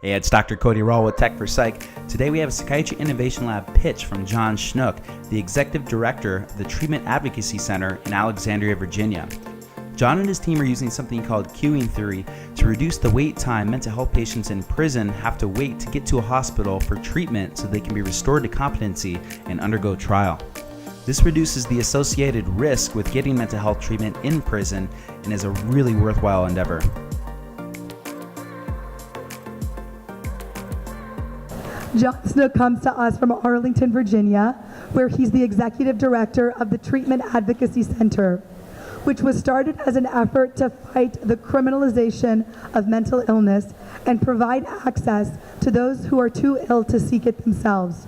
Hey, it's Dr. Cody Rall with Tech for Psych. Today we have a Psychiatry Innovation Lab pitch from John Snook, the Executive Director of the Treatment Advocacy Center in Alexandria, Virginia. John and his team are using something called queuing theory to reduce the wait time mental health patients in prison have to wait to get to a hospital for treatment so they can be restored to competency and undergo trial. This reduces the associated risk with getting mental health treatment in prison and is a really worthwhile endeavor. John Snook comes to us from Arlington, Virginia, where he's the Executive Director of the Treatment Advocacy Center, which was started as an effort to fight the criminalization of mental illness and provide access to those who are too ill to seek it themselves.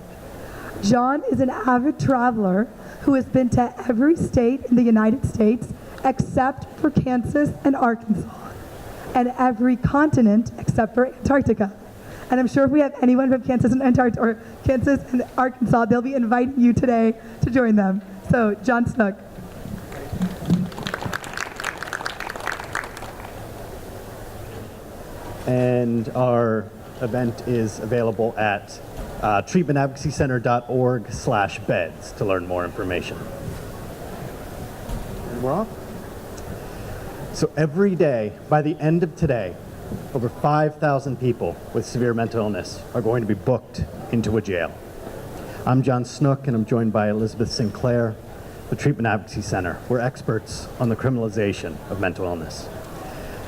John is an avid traveler who has been to every state in the United States except for Kansas and Arkansas, and every continent except for Antarctica. And I'm sure if we have anyone from Kansas and Arkansas, they'll be inviting you today to join them. So, John Snook. And our event is available at treatmentadvocacycenter.org/beds to learn more information. And we're off. So every day, by the end of today, over 5,000 people with severe mental illness are going to be booked into a jail. I'm John Snook, and I'm joined by Elizabeth Sinclair, the Treatment Advocacy Center. We're experts on the criminalization of mental illness.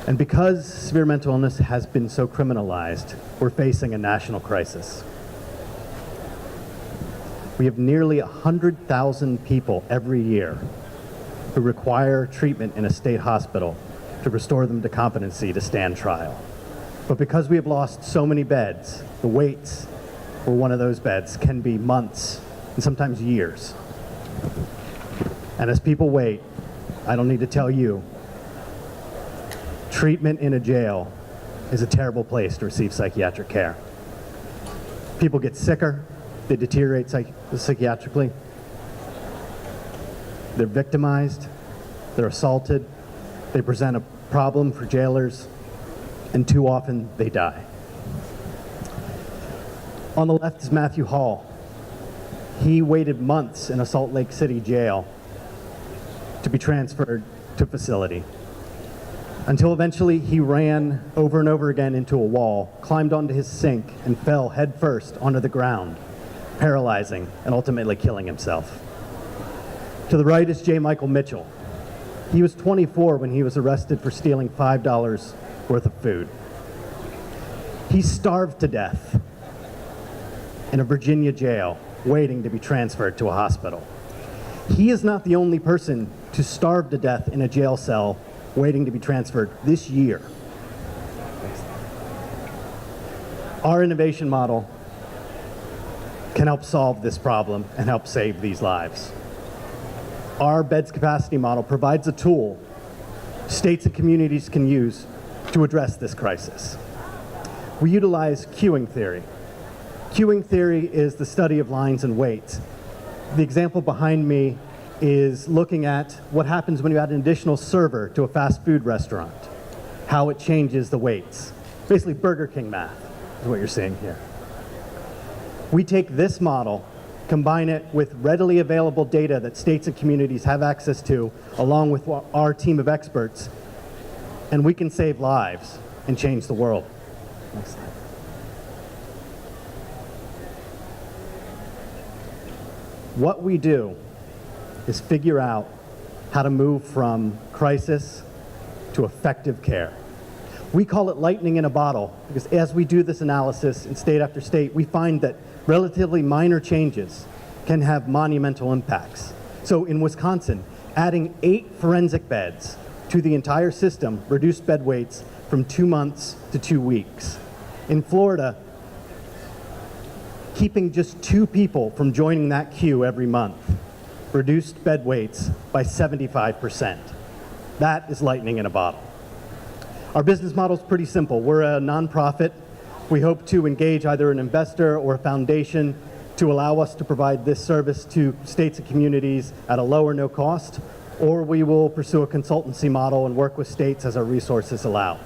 And because severe mental illness has been so criminalized, we're facing a national crisis. We have nearly 100,000 people every year who require treatment in a state hospital to restore them to competency to stand trial. But because we have lost so many beds, the waits for one of those beds can be months and sometimes years. And as people wait, I don't need to tell you, treatment in a jail is a terrible place to receive psychiatric care. People get sicker, they deteriorate psychiatrically, they're victimized, they're assaulted, they present a problem for jailers, and too often they die. On the left is Matthew Hall. He waited months in a Salt Lake City jail to be transferred to facility, until eventually he ran over and over again into a wall, climbed onto his sink, and fell headfirst onto the ground, paralyzing and ultimately killing himself. To the right is J. Michael Mitchell. He was 24 when he was arrested for stealing $5 worth of food. He starved to death in a Virginia jail, waiting to be transferred to a hospital. He is not the only person to starve to death in a jail cell, waiting to be transferred this year. Our innovation model can help solve this problem and help save these lives. Our beds capacity model provides a tool states and communities can use to address this crisis. We utilize queuing theory. Queuing theory is the study of lines and waits. The example behind me is looking at what happens when you add an additional server to a fast food restaurant, how it changes the waits. Basically, Burger King math is what you're seeing here. We take this model, combine it with readily available data that states and communities have access to, along with our team of experts, and we can save lives and change the world. Next slide. What we do is figure out how to move from crisis to effective care. We call it lightning in a bottle, because as we do this analysis in state after state, we find that relatively minor changes can have monumental impacts. So in Wisconsin, adding 8 forensic beds to the entire system reduced bed waits from 2 months to 2 weeks. In Florida, keeping just 2 people from joining that queue every month reduced bed waits by 75%. That is lightning in a bottle. Our business model is pretty simple. We're a nonprofit. We hope to engage either an investor or a foundation to allow us to provide this service to states and communities at a low or no cost, or we will pursue a consultancy model and work with states as our resources allow.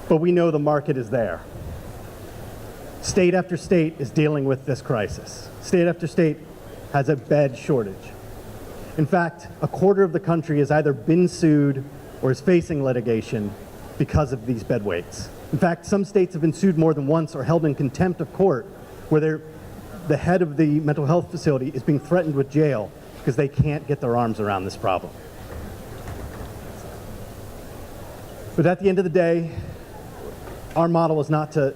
but we know the market is there. State after state is dealing with this crisis. State after state has a bed shortage. In fact, a quarter of the country has either been sued or is facing litigation because of these bed waits. In fact, some states have been sued more than once or held in contempt of court, where the head of the mental health facility is being threatened with jail because they can't get their arms around this problem. But at the end of the day, our model is not to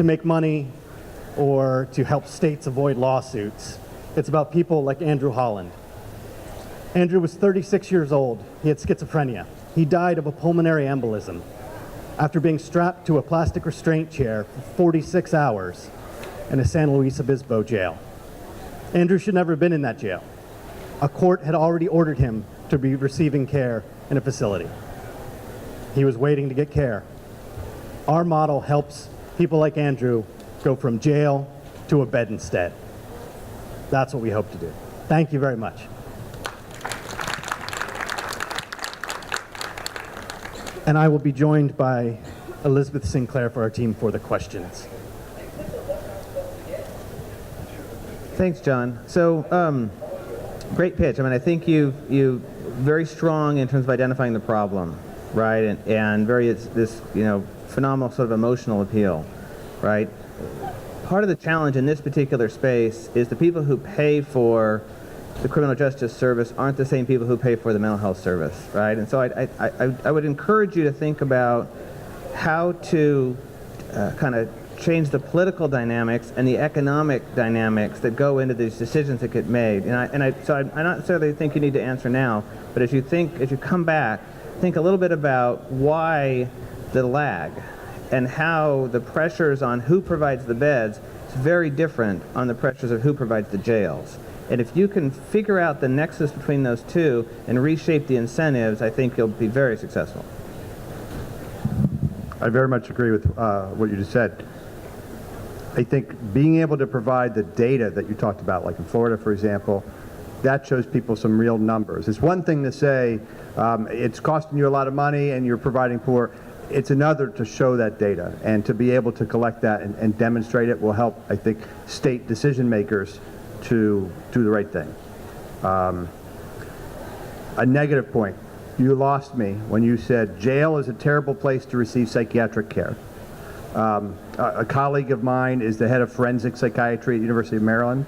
make money or to help states avoid lawsuits. It's about people like Andrew Holland. Andrew was 36 years old. He had schizophrenia. He died of a pulmonary embolism after being strapped to a plastic restraint chair for 46 hours in a San Luis Obispo jail. Andrew should never have been in that jail. A court had already ordered him to be receiving care in a facility. He was waiting to get care. Our model helps people like Andrew go from jail to a bed instead. That's what we hope to do. Thank you very much. And I will be joined by Elizabeth Sinclair for our team for the questions. Thanks, John. So, great pitch. I mean, I think you very strong in terms of identifying the problem, right? And very this phenomenal sort of emotional appeal, right? Part of the challenge in this particular space is the people who pay for the criminal justice service aren't the same people who pay for the mental health service, right? And so I would encourage you to think about how to kind of change the political dynamics and the economic dynamics that go into these decisions that get made. So I not necessarily think you need to answer now, but as you come back, think a little bit about why the lag and how the pressures on who provides the beds is very different on the pressures of who provides the jails. And if you can figure out the nexus between those two and reshape the incentives, I think you'll be very successful. I very much agree with what you just said. I think being able to provide the data that you talked about, like in Florida, for example, that shows people some real numbers. It's one thing to say it's costing you a lot of money and you're providing poor. It's another to show that data, and to be able to collect that and demonstrate it will help, I think, state decision makers to do the right thing. A negative point. You lost me when you said jail is a terrible place to receive psychiatric care. A colleague of mine is the head of forensic psychiatry at the University of Maryland.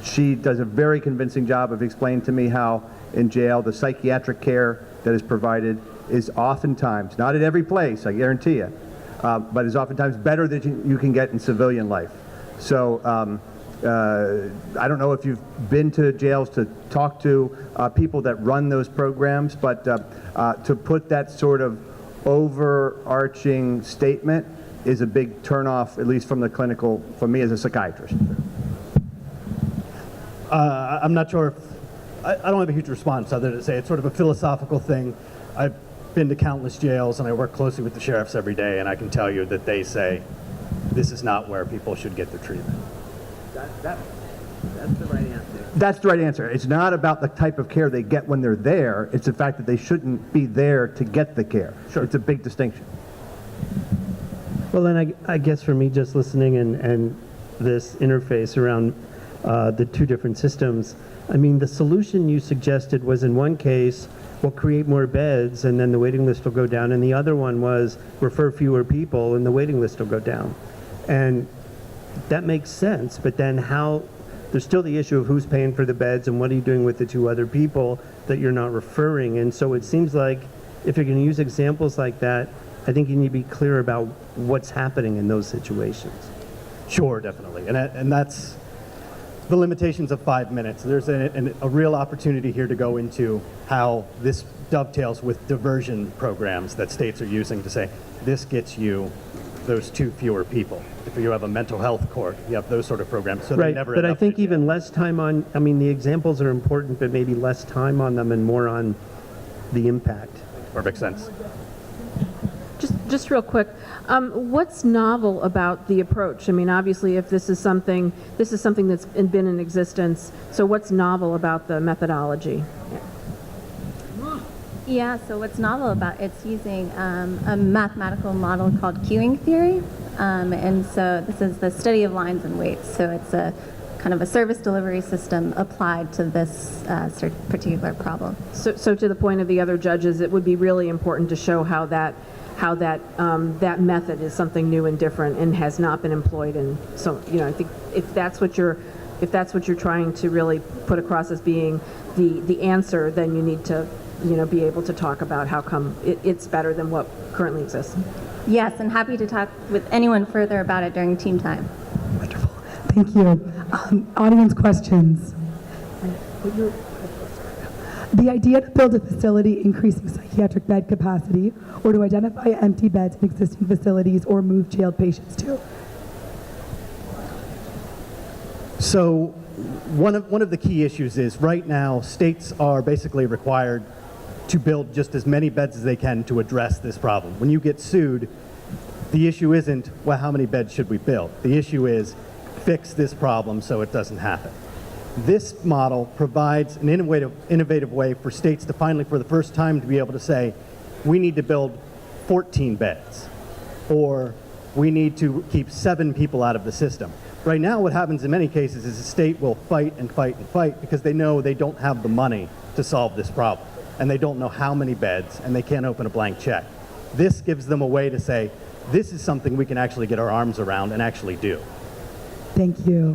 She does a very convincing job of explaining to me how in jail the psychiatric care that is provided is oftentimes, not at every place, I guarantee you, but is oftentimes better than you can get in civilian life. So I don't know if you've been to jails to talk to people that run those programs, but to put that sort of overarching statement is a big turnoff, at least from the clinical, for me as a psychiatrist. I'm not sure if, I don't have a huge response other than to say it's sort of a philosophical thing. I've been to countless jails and I work closely with the sheriffs every day, and I can tell you that they say this is not where people should get their treatment. That's the right answer. That's the right answer. It's not about the type of care they get when they're there. It's the fact that they shouldn't be there to get the care. Sure. It's a big distinction. Well, then I guess for me, just listening and this interface around the two different systems, I mean, the solution you suggested was in one case, we'll create more beds and then the waiting list will go down, and the other one was refer fewer people and the waiting list will go down. And that makes sense, but then there's still the issue of who's paying for the beds and what are you doing with the two other people that you're not referring. And so it seems like if you're going to use examples like that, I think you need to be clear about what's happening in those situations. Sure, definitely. And that's the limitations of 5 minutes. There's a real opportunity here to go into how this dovetails with diversion programs that states are using to say, this gets you those two fewer people. If you have a mental health court, you have those sort of programs. So right, they never but end I up think in jail. even less time on, I mean, the examples are important, but maybe less time on them and more on the impact. Perfect sense. Just real quick, what's novel about the approach? I mean, obviously, if this is something that's been in existence, so what's novel about the methodology? Yeah, so what's novel about it's using a mathematical model called queuing theory. And so this is the study of lines and weights. So it's a kind of a service delivery system applied to this particular problem. So to the point of the other judges, it would be really important to show how that method is something new and different and has not been employed. And so, I think if that's what you're trying to really put across as being the answer, then you need to be able to talk about how come it's better than what currently exists. Yes, and happy to talk with anyone further about it during team time. Wonderful. Thank you. Audience questions. The idea to build a facility increasing psychiatric bed capacity, or to identify empty beds in existing facilities or move jailed patients to. So one of the key issues is right now states are basically required to build just as many beds as they can to address this problem. When you get sued, the issue isn't, well, how many beds should we build? The issue is fix this problem so it doesn't happen. This model provides an innovative way for states to finally, for the first time, to be able to say, we need to build 14 beds, or we need to keep 7 people out of the system. Right now, what happens in many cases is the state will fight and fight and fight because they know they don't have the money to solve this problem, and they don't know how many beds, and they can't open a blank check. This gives them a way to say, this is something we can actually get our arms around and actually do. Thank you.